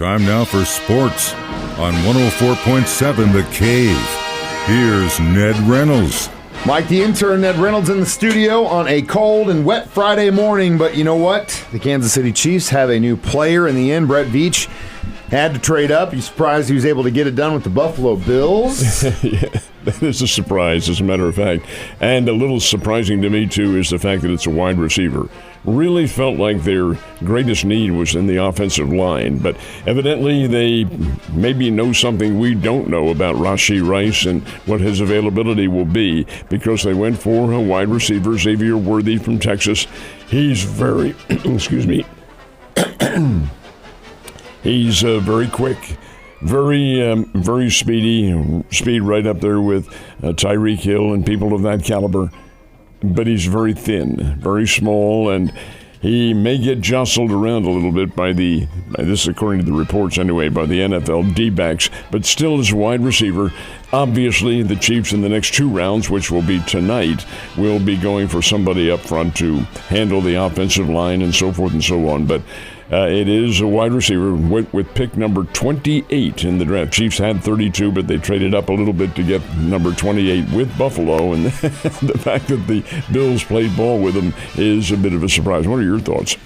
Time now for sports on 104.7 The Cave. Here's Ned Reynolds. Mike the intern, Ned Reynolds in the studio on a cold and wet Friday morning. But you know what? The Kansas City Chiefs have a new player in the end. Brett Veach had to trade up. You surprised he was able to get it done with the Buffalo Bills? Yeah, that is a surprise, as a matter of fact. And a little surprising to me, too, is the fact that it's a wide receiver. Really felt like their greatest need was in the offensive line. But evidently they maybe know something we don't know about Rashee Rice and what his availability will be, because they went for a wide receiver, Xavier Worthy from Texas. He's very, excuse me, he's very quick. Very speedy, speed right up there with Tyreek Hill and people of that caliber. But he's very thin, very small, and he may get jostled around a little bit by this according to the reports anyway, by the NFL D-backs, but still as a wide receiver. Obviously, the Chiefs in the next two rounds, which will be tonight, will be going for somebody up front to handle the offensive line and so forth and so on. But it is a wide receiver with pick number 28 in the draft. Chiefs had 32, but they traded up a little bit to get number 28 with Buffalo. And the fact that the Bills played ball with him is a bit of a surprise. What are your thoughts?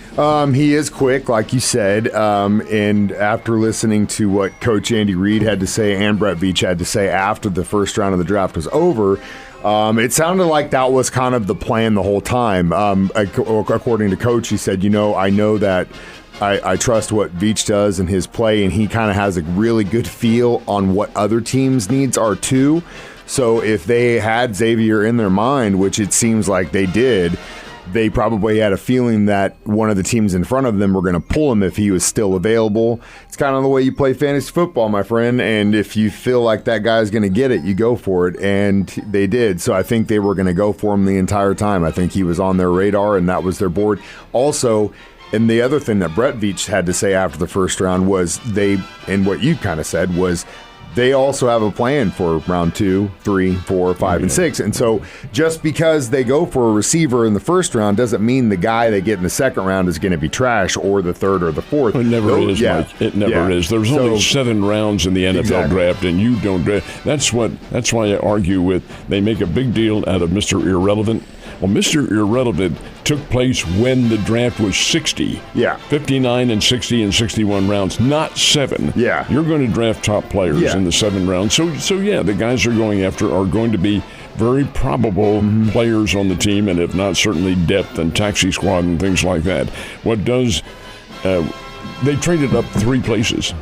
He is quick, like you said. And after listening to what Coach Andy Reid had to say and Brett Veach had to say after the first round of the draft was over, it sounded like that was kind of the plan the whole time. According to Coach, he said, I know that I trust what Veach does in his play, and he kind of has a really good feel on what other teams' needs are too. So if they had Xavier in their mind, which it seems like they did, they probably had a feeling that one of the teams in front of them were going to pull him if he was still available. It's kind of the way you play fantasy football, my friend, and if you feel like that guy's going to get it, you go for it, and they did. So I think they were going to go for him the entire time. I think he was on their radar, and that was their board. Also, and the other thing that Brett Veach had to say after the first round was and what you kind of said was, they also have a plan for round 2, 3, 4, 5, and 6. And so just because they go for a receiver in the first round doesn't mean the guy they get in the second round is going to be trash, or the third or the fourth. It never is, Mike. It never is. There's only 7 rounds in the NFL draft, and you don't draft. That's why I argue with, they make a big deal out of Mr. Irrelevant. Well, Mr. Irrelevant took place when the draft was 60. Yeah. 59 and 60 and 61 rounds, not 7. Yeah. You're going to draft top players in the 7 rounds. So yeah, the guys are going to be very probable players on the team, and if not, certainly depth and taxi squad and things like that. They traded up 3 places.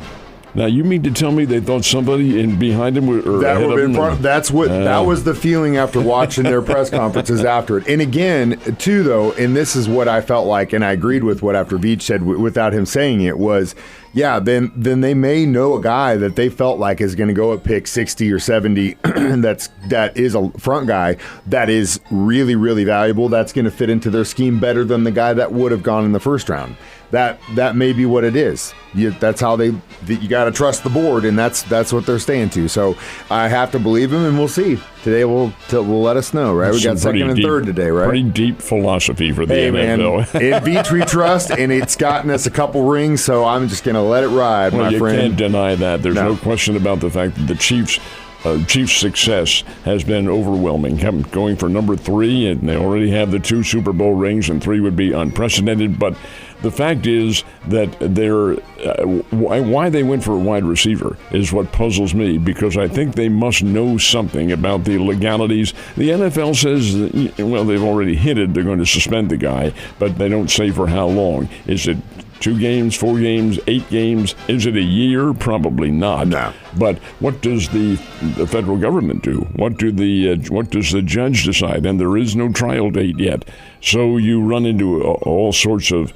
Now, you mean to tell me they thought somebody in behind him or ahead of him? That was the feeling after watching their press conferences after it. And again, too, though, and this is what I felt like, and I agreed with what after Veach said without him saying it, was, then they may know a guy that they felt like is going to go at pick 60 or 70 that is a front guy that is really, really valuable, that's going to fit into their scheme better than the guy that would have gone in the first round. That may be what it is. That's how you got to trust the board, and that's what they're staying to. So I have to believe him, and we'll see. Today will let us know, right? We got second and third today, right? Pretty deep philosophy for the NFL. In Veach we trust, and it's gotten us a couple rings, so I'm just going to let it ride, my friend. You can't deny that. There's no question about the fact that the Chiefs' success has been overwhelming. Going for number 3, and they already have the 2 Super Bowl rings, and 3 would be unprecedented. But the fact is that why they went for a wide receiver is what puzzles me, because I think they must know something about the legalities. The NFL says, they've already hinted they're going to suspend the guy, but they don't say for how long. Is it 2 games, 4 games, 8 games? Is it a year? Probably not. No. But what does the federal government do? What does the judge decide? And there is no trial date yet. So you run into all sorts of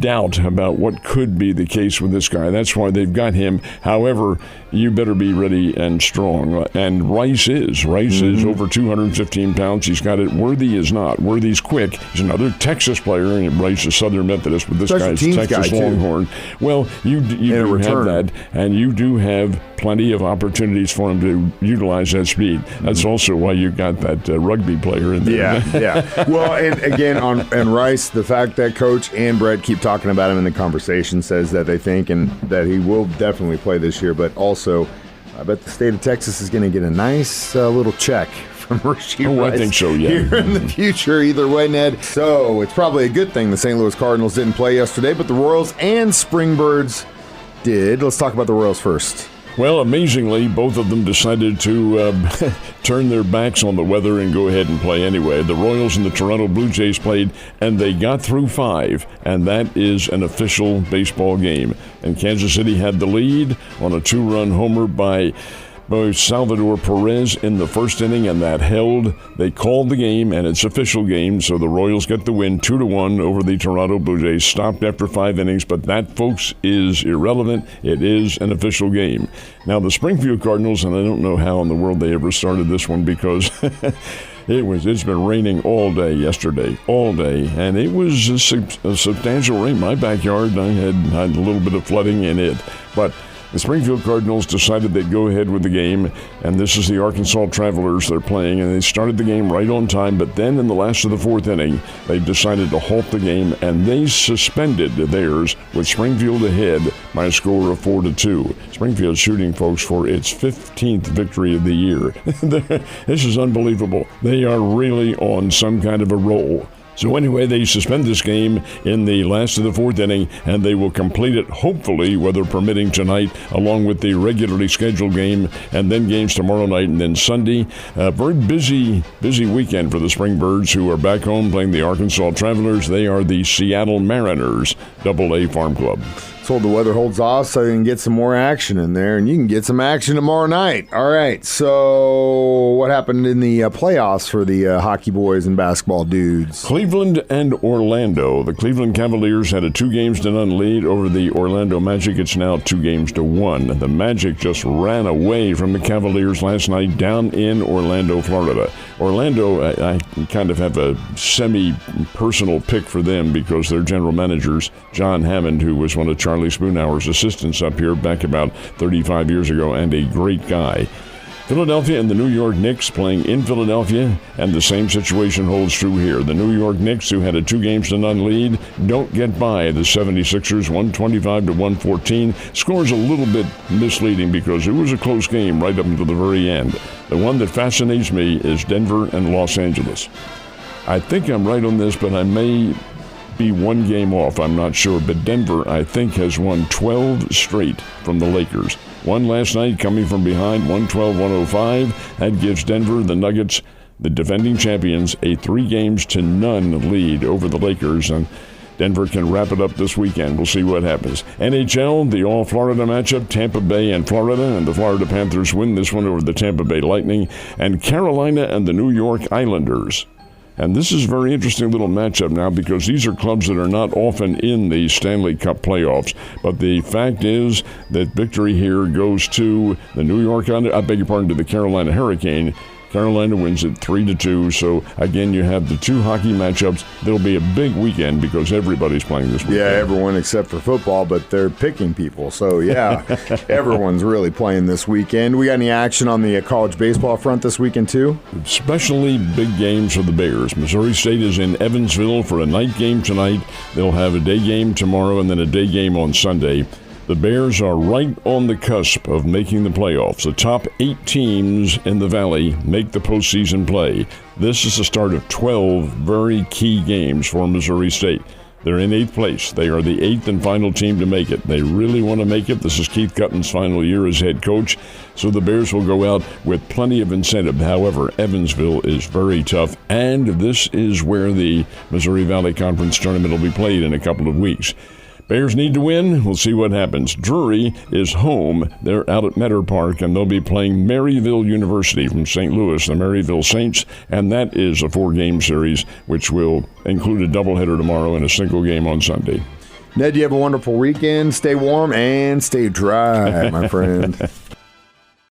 doubt about what could be the case with this guy. That's why they've got him. However, you better be ready and strong. And Rice is over 215 pounds. He's got it. Worthy is not. Worthy's quick. He's another Texas player, and Rice is Southern Methodist, but this guy's Texas Longhorn. Well, you do have that, and you do have plenty of opportunities for him to utilize that speed. That's also why you got that rugby player in there. Yeah. Well, and again, on Rice, the fact that Coach and Brett keep talking about him in the conversation, says that they think and that he will definitely play this year, but also I bet the state of Texas is going to get a nice little check from Rasheed Rice. I think so, yeah. Here in the future, either way, Ned. So it's probably a good thing the St. Louis Cardinals didn't play yesterday, but the Royals and Springbirds did. Let's talk about the Royals first. Well, amazingly, both of them decided to turn their backs on the weather and go ahead and play anyway. The Royals and the Toronto Blue Jays played, and they got through 5, and that is an official baseball game. And Kansas City had the lead on a 2-run homer by Salvador Perez in the first inning, and that held. They called the game, and it's official game, so the Royals get the win 2-1 over the Toronto Blue Jays. Stopped after 5 innings, but that, folks, is irrelevant. It is an official game. Now, the Springfield Cardinals, and I don't know how in the world they ever started this one because it's been raining all day yesterday, all day, and it was a substantial rain. My backyard, I had a little bit of flooding in it, but the Springfield Cardinals decided they'd go ahead with the game, and this is the Arkansas Travelers they're playing, and they started the game right on time, but then in the last of the 4th inning, they decided to halt the game, and they suspended theirs with Springfield ahead by a score of 4-2. Springfield's shooting, folks, for its 15th victory of the year. This is unbelievable. They are really on some kind of a roll. So anyway, they suspend this game in the last of the 4th inning, and they will complete it, hopefully, weather permitting, tonight, along with the regularly scheduled game, and then games tomorrow night and then Sunday. Very busy weekend for the Springbirds, who are back home playing the Arkansas Travelers. They are the Seattle Mariners AA Farm Club. Told the weather holds off so you can get some more action in there, and you can get some action tomorrow night. All right, so what happened in the playoffs for the hockey boys and basketball dudes? Cleveland and Orlando. The Cleveland Cavaliers had a 2-0 lead over the Orlando Magic. It's now 2-1. The Magic just ran away from the Cavaliers last night down in Orlando, Florida. Orlando, I kind of have a semi-personal pick for them because their general manager's John Hammond, who was one of Charlie Spoonhour's assistants up here back about 35 years ago, and a great guy. Philadelphia and the New York Knicks playing in Philadelphia, and the same situation holds true here. The New York Knicks, who had a 2-0 lead, don't get by the 76ers, 125-114. Score's a little bit misleading because it was a close game right up until the very end. The one that fascinates me is Denver and Los Angeles. I think I'm right on this, but I may be one game off, I'm not sure, but Denver, I think, has won 12 straight from the Lakers. One last night coming from behind, 112-105. That gives Denver, the Nuggets, the defending champions, a 3-0 lead over the Lakers, and Denver can wrap it up this weekend. We'll see what happens. NHL, the all-Florida matchup, Tampa Bay and Florida, and the Florida Panthers win this one over the Tampa Bay Lightning, and Carolina and the New York Islanders. And this is a very interesting little matchup now because these are clubs that are not often in the Stanley Cup playoffs. But the fact is that victory here goes to the to the Carolina Hurricane. Carolina wins it 3-2. So, again, you have the 2 hockey matchups. There'll be a big weekend because everybody's playing this weekend. Yeah, everyone except for football, but they're picking people. So, yeah, everyone's really playing this weekend. We got any action on the college baseball front this weekend, too? Especially big games for the Bears. Missouri State is in Evansville for a night game tonight. They'll have a day game tomorrow and then a day game on Sunday. The Bears are right on the cusp of making the playoffs. The top 8 teams in the Valley make the postseason play. This is the start of 12 very key games for Missouri State. They're in 8th place. They are the 8th and final team to make it. They really want to make it. This is Keith Cutton's final year as head coach, so the Bears will go out with plenty of incentive. However, Evansville is very tough, and this is where the Missouri Valley Conference tournament will be played in a couple of weeks. Bears need to win. We'll see what happens. Drury is home. They're out at Meadow Park, and they'll be playing Maryville University from St. Louis, the Maryville Saints, and that is a 4-game series, which will include a doubleheader tomorrow and a single game on Sunday. Ned, you have a wonderful weekend. Stay warm and stay dry, my friend.